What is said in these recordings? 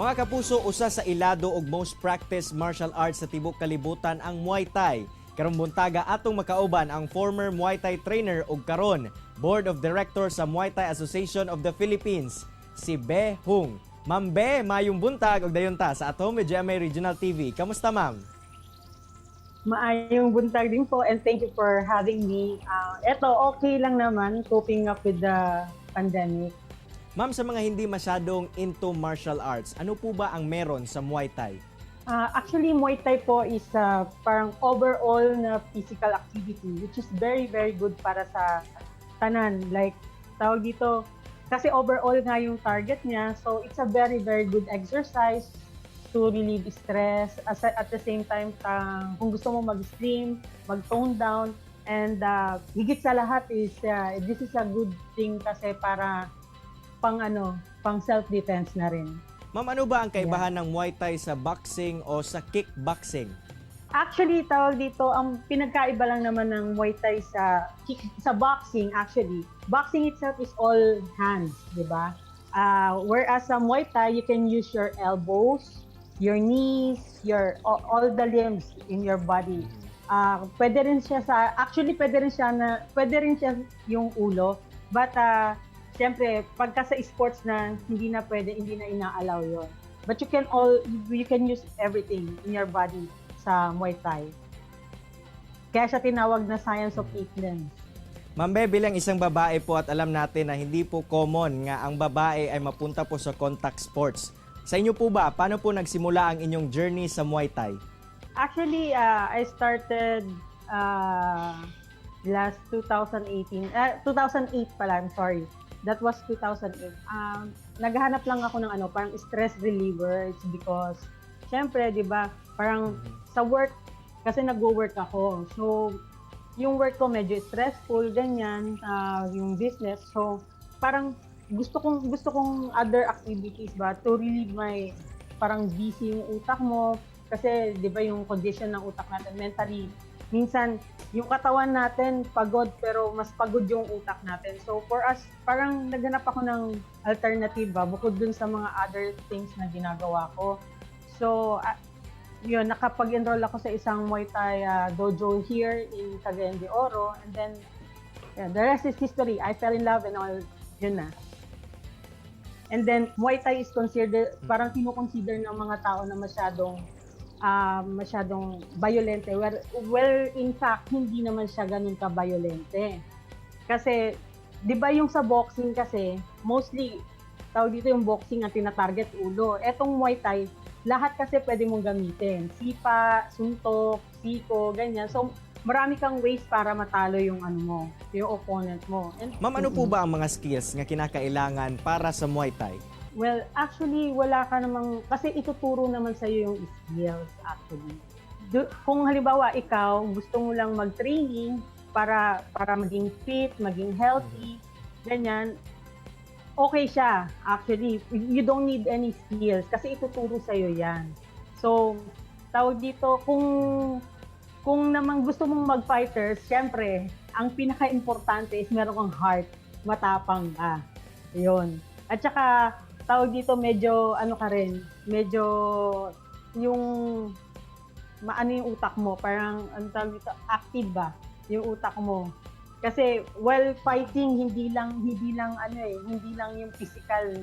Mga kapuso, usa sa ilado ug most practiced martial arts sa tibok kalibutan ang Muay Thai. Karong buntaga atong makauban ang former Muay Thai trainer ug karon Board of Directors sa Muay Thai Association of the Philippines, si Be Hung. Ma'am Be, mayong buntag ug dayon ta sa Atome GMA Regional TV. Kamusta, ma'am? Maayong buntag din po and thank you for having me. Eto, okay lang naman, coping up with the pandemic. Ma'am, sa mga hindi masyadong into martial arts, ano po ba ang meron sa Muay Thai? Actually, Muay Thai po is parang overall na physical activity which is very, very good para sa tanan. Like, tawag dito, kasi overall nga yung target niya. So, it's a very, very good exercise to relieve stress. At the same time, kung gusto mo mag-slim, mag-tone down, and higit sa lahat is, this is a good thing kasi para pang self-defense na rin. Ma'am, ano ba ang kaibahan ng Muay Thai sa boxing o sa kickboxing? Actually, tawag dito, ang pinagkaiba lang naman ng Muay Thai sa boxing, actually, boxing itself is all hands, di ba? Whereas sa Muay Thai, you can use your elbows, your knees, all the limbs in your body. Pwede rin siya pwede rin siya yung ulo, but siyempre, pagka sa sports na hindi na inaalaw yon. But you can use everything in your body sa Muay Thai. Kaya siya tinawag na science of eight limbs. Ma'am Be, bilang isang babae po at alam natin na hindi po common nga ang babae ay mapunta po sa contact sports. Sa inyo po ba, paano po nagsimula ang inyong journey sa Muay Thai? Actually, I started last 2018. 2008 pala, I'm sorry. That was 2008. Naghahanap lang ako ng parang stress reliever. It's because, syempre, di ba, parang sa work, kasi nag-work ako. So, yung work ko medyo stressful, ganyan, yung business. So, parang gusto kong other activities ba to relieve my parang busy yung utak mo. Kasi, di ba, yung condition ng utak natin mentally, minsan, yung katawan natin pagod pero mas pagod yung utak natin. So for us, parang naghanap ako ng alternativa bukod dun sa mga other things na ginagawa ko. So yun, nakapag-enroll ako sa isang Muay Thai dojo here in Cagayan de Oro, and then the rest is history. I fell in love and all, yun na. And then Muay Thai is considered, parang kinukonsider ng mga tao na masyadong violente. Well, in fact, hindi naman siya ganun ka-violente. Kasi, di ba yung sa boxing kasi, mostly, tawag dito yung boxing ang tinatarget ulo. Etong Muay Thai, lahat kasi pwede mong gamitin. Sipa, suntok, siko, ganyan. So, marami kang ways para matalo yung yung opponent mo. Ma'am, ano po ba ang mga skills nga kinakailangan para sa Muay Thai? Well, actually, wala ka namang, kasi ituturo naman sa'yo yung skills, actually. Kung halimbawa, ikaw, gusto mo lang mag-training para maging fit, maging healthy, ganyan, okay siya, actually. You don't need any skills kasi ituturo sa'yo yan. So, tawag dito, kung naman gusto mong mag-fighter, syempre, ang pinaka-importante is meron kang heart, matapang ka. Yun. At saka, tawag dito, medyo medyo yung yung utak mo, parang tawag dito, active ba yung utak mo. Kasi while fighting, hindi lang yung physical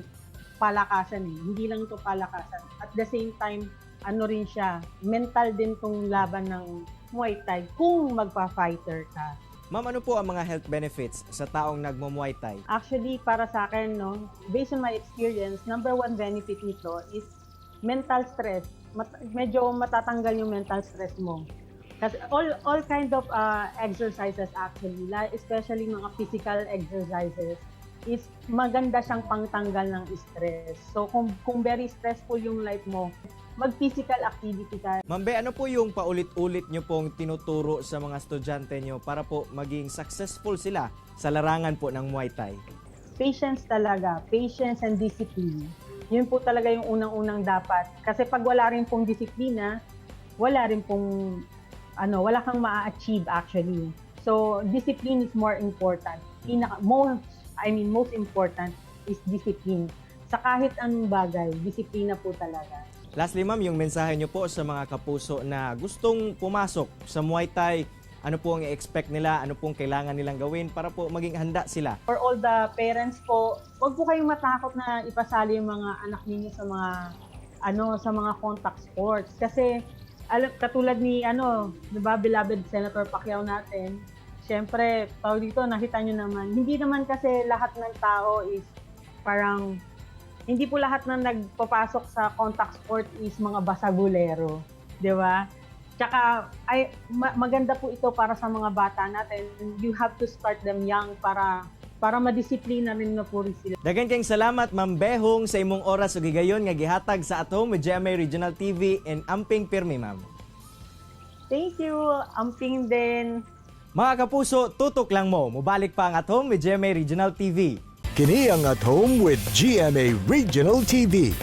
palakasan hindi lang ito palakasan. At the same time, rin siya, mental din tong laban ng Muay Thai kung magpa-fighter ka. Ma'am, ano po ang mga health benefits sa taong nagmo-Muay Thai? Actually, para sa akin, based on my experience, number one benefit nito is mental stress. Medyo matatanggal yung mental stress mo. Kasi all kind of exercises actually, especially mga physical exercises, is maganda siyang pangtanggal ng stress. So kung very stressful yung life mo, mag-physical activity ka. Ma'am Be, ano po yung paulit-ulit nyo pong tinuturo sa mga estudyante nyo para po maging successful sila sa larangan po ng Muay Thai? Patience talaga. Patience and discipline. Yun po talaga yung unang-unang dapat. Kasi pag wala rin pong disiplina, wala kang ma-achieve actually. So, discipline is more important. Most important is discipline. sa kahit anong bagay, disiplina po talaga. Lastly, ma'am, yung mensahe nyo po sa mga kapuso na gustong pumasok sa Muay Thai, ano po ang i-expect nila, ano pong kailangan nilang gawin para po maging handa sila? For all the parents po, wag po kayong matakot na ipasali yung mga anak ninyo sa mga sa mga contact sports kasi katulad ni di ba, beloved Senator Pacquiao natin. Syempre, tawag dito, nakita nyo naman, hindi naman kasi lahat ng tao is parang hindi po lahat na nagpapasok sa contact sport is mga basagulero, di ba? Tsaka maganda po ito para sa mga bata natin. You have to start them young para madisiplina rin na po rin sila. Daghang kayong salamat, Ma'am Behong, sa imong oras ug gigayon nga gihatag sa At Home with GMA Regional TV and Amping Pirmi, ma'am. Thank you. Amping din. Mga kapuso, tutok lang mo. Mubalik pa ang At Home with GMA Regional TV. Kini ang At Home with GMA Regional TV.